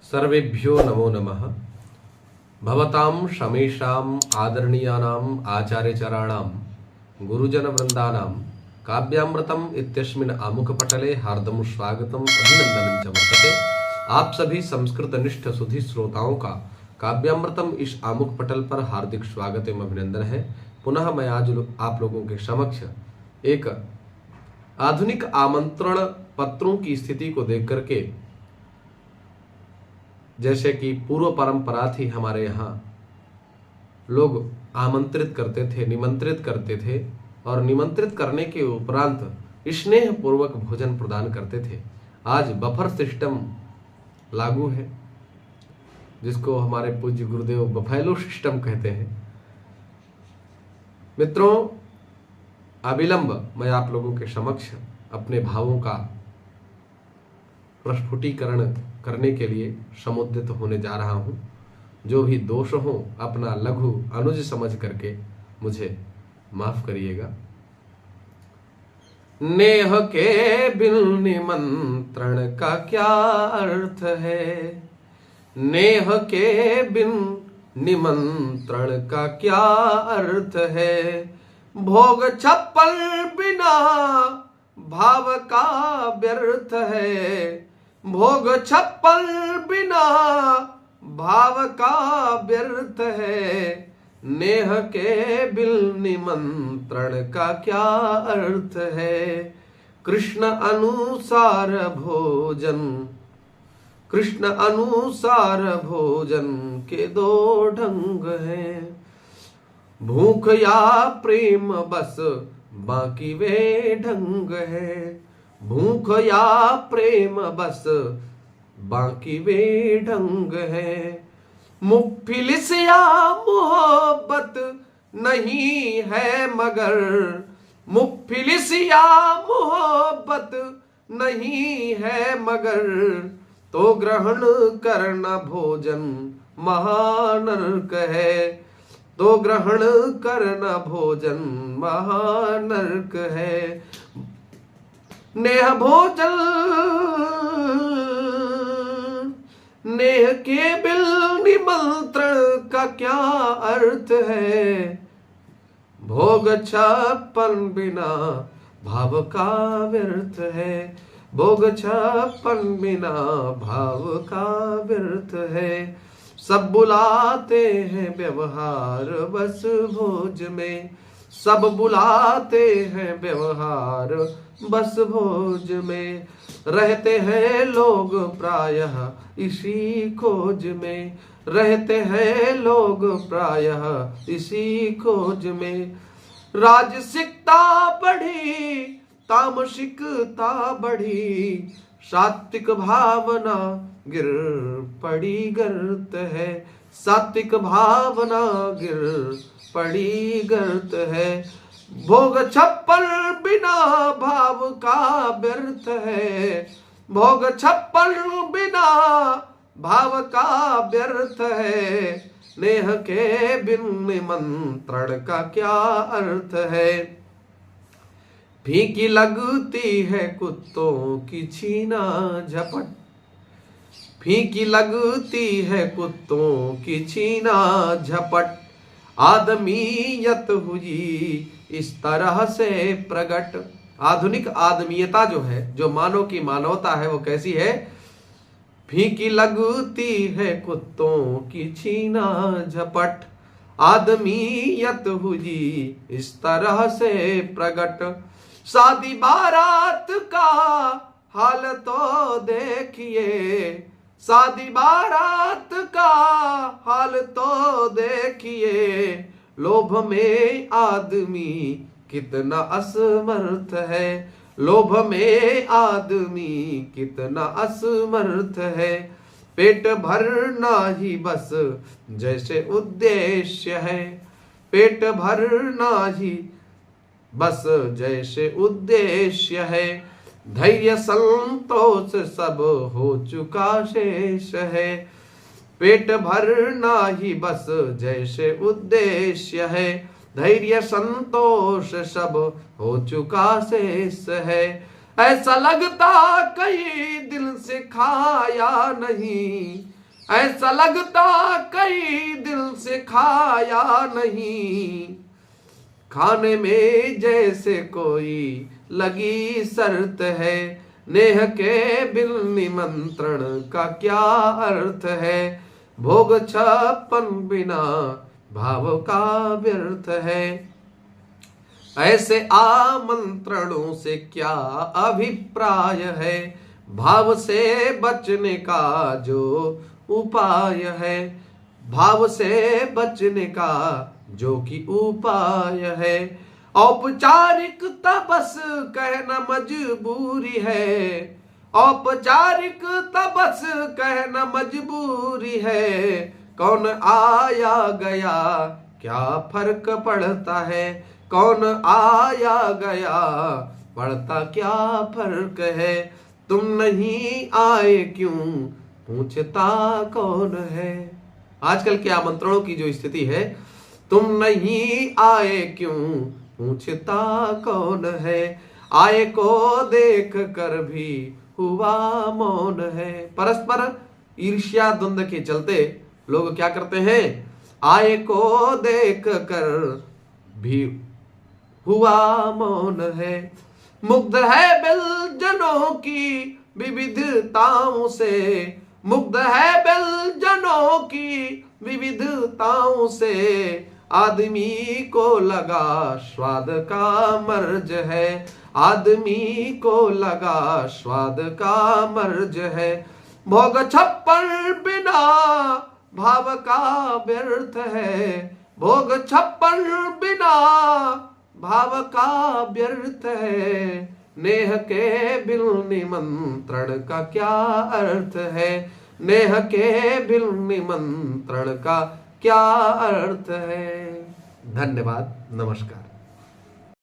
सर्वेभ्यो नमो नमः। भवतां शमेषाम् आदरणीयानाम् आचार्यचराणां गुरुजनवृन्दानां काव्यामृतम् इत्यस्मिन् आमुखपटले हार्दं स्वागतम् अभिनंदनं च वर्तते। आप सभी संस्कृतनिष्ठ सुधी श्रोताओं का काव्यामृतम इस आमुख पटल पर हार्दिक स्वागत एवं अभिनंदन है। पुनः मैं आज आप लोगों के समक्ष एक आधुनिक आमंत्रण पत्रों की स्थिति को देख करके, जैसे कि पूर्व परंपरा थी, हमारे यहाँ लोग आमंत्रित करते थे, निमंत्रित करते थे और निमंत्रित करने के उपरांत स्नेह पूर्वक भोजन प्रदान करते थे। आज बफर सिस्टम लागू है, जिसको हमारे पूज्य गुरुदेव बफेलो सिस्टम कहते हैं। मित्रों, अविलंब मैं आप लोगों के समक्ष अपने भावों का प्रस्फुटीकरण करने के लिए समुद्रित होने जा रहा हूं। जो भी दोष हो अपना लघु अनुज समझ करके मुझे माफ करिएगा। नेह के बिन निमंत्रण का क्या अर्थ है, नेह के बिन निमंत्रण का क्या अर्थ है, भोग छप्पन बिना भाव का व्यर्थ है, भोग छप्पन बिना भाव का व्यर्थ है, नेह के बिन निमंत्रण का क्या अर्थ है। कृष्ण अनुसार भोजन, कृष्ण अनुसार भोजन के दो ढंग हैं, भूख या प्रेम बस बाकी वे ढंग है, भूख या प्रेम बस बाकी वे ढंग है, मुफिलिस या मोहब्बत नहीं है मगर, मुफिलिस या मोहब्बत नहीं है मगर, तो ग्रहण करना भोजन महानर्क है, तो ग्रहण करना भोजन महानर्क है। नेह भोजन नेह के बिल निमंत्रण का क्या अर्थ है, भोग छप्पन बिना भाव का व्यर्थ है, भोग छप्पन बिना भाव का व्यर्थ है। सब बुलाते हैं व्यवहार बस भोज में, सब बुलाते हैं व्यवहार बस भोज में, रहते हैं लोग प्रायः इसी खोज में, रहते हैं लोग प्रायः इसी खोज में। राजसिकता बढ़ी तामसिकता बढ़ी, सात्विक भावना गिर पड़ी गर्त है, सात्विक भावना गिर पड़ी गर्त है, भोग छप्पन बिना भाव का व्यर्थ है, भोग छप्पन बिना भाव का व्यर्थ है, नेह के बिन निमंत्रण का क्या अर्थ है। फीकी लगती है कुत्तों की छीना झपट, फीकी लगती है कुत्तों की छीना झपट, आदमीयत हुई इस तरह से प्रकट। आधुनिक आदमीयता जो है, जो मानव की मानवता है, वो कैसी है। फीकी लगती है कुत्तों की छीना झपट, आदमीयत हुई इस तरह से प्रकट। शादी बारात का हाल तो देखिए, शादी बारात का हाल तो देखिए, लोभ में आदमी कितना असमर्थ है, लोभ में आदमी कितना असमर्थ है। पेट भरना ही बस जैसे उद्देश्य है, पेट भरना ही बस जैसे उद्देश्य है, धैर्य संतोष सब हो चुका शेष है, पेट भरना ही बस जैसे उद्देश्य है, धैर्य संतोष सब हो चुका शेष है। ऐसा लगता कई दिल से खाया नहीं, ऐसा लगता कई दिल से खाया नहीं, खाने में जैसे कोई लगी शर्त है, नेह के बिन निमंत्रण का क्या अर्थ है, भोग छप्पन बिना भाव का व्यर्थ है। ऐसे आमंत्रणों से क्या अभिप्राय है, भाव से बचने का जो उपाय है, भाव से बचने का जो कि उपाय है। औपचारिकता बस कहना मजबूरी है, औपचारिकता बस कहना मजबूरी है, कौन आया गया क्या फर्क पड़ता है, कौन आया गया पड़ता क्या फर्क है, तुम नहीं आए क्यों पूछता कौन है। आजकल के आमंत्रणों की जो स्थिति है, तुम नहीं आए क्यों पूछता कौन है, आए को देख कर भी हुआ मौन है। परस्पर ईर्ष्या द्वंद्व के चलते लोग क्या करते हैं, आए को देख कर भी हुआ मौन है। मुग्ध है बिलजनों की विविधताओं से, मुग्ध है बिलजनों की विविधताओं से, आदमी को लगा स्वाद का मर्ज है, आदमी को लगा स्वाद का मर्ज है, भोग छप्पन बिना भाव का व्यर्थ है, भोग छप्पन बिना भाव का व्यर्थ है, नेह के बिन निमंत्रण का क्या अर्थ है, नेह के बिन निमंत्रण का क्या अर्थ है। धन्यवाद, नमस्कार।